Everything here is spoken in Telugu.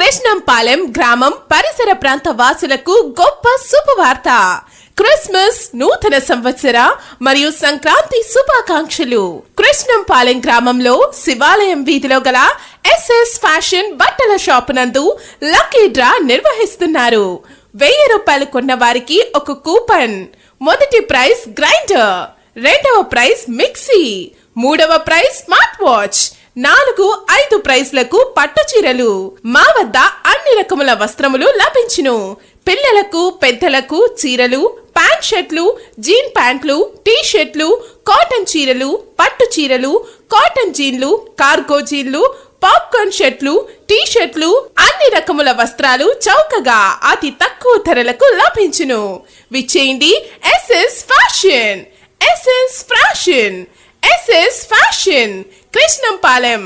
కృష్ణంపాలెం గ్రామం పరిసర ప్రాంత వాసులకు గొప్ప శుభవార్త. క్రిస్మస్, నూతన సంవత్సర మరియు సంక్రాంతి శుభాకాంక్షలు. కృష్ణంపాలెం గ్రామంలో శివాలయం వీధిలో గల ఎస్ఎస్ ఫ్యాషన్ బట్టల షాప్ నందు లక్కీ డ్రా నిర్వహిస్తున్నారు. 1000 రూపాయలు కొన్న వారికి ఒక కూపన్. మొదటి ప్రైజ్ గ్రైండర్, రెండవ ప్రైజ్ మిక్సీ, మూడవ ప్రైజ్ స్మార్ట్ వాచ్, 4, 5 ప్రైజ్లకు పట్టు చీరలు. మా వద్ద అన్ని రకముల వస్త్రములు లభించును. పిల్లలకు, పెద్దలకు చీరలు, ప్యాంట్ షర్ట్లు, జీన్ ప్యాంట్లు, టీ షర్ట్లు, కాటన్ చీరలు, పట్టు చీరలు, కాటన్ జీన్లు, కార్గో జీన్లు, పాప్కార్న్ షర్ట్లు, టీ షర్ట్లు, అన్ని రకముల వస్త్రాలు చౌకగా అతి తక్కువ ధరలకు లభించును. విచ్చేయండి SS fashion. SS fashion, SS fashion, Krishnampalem.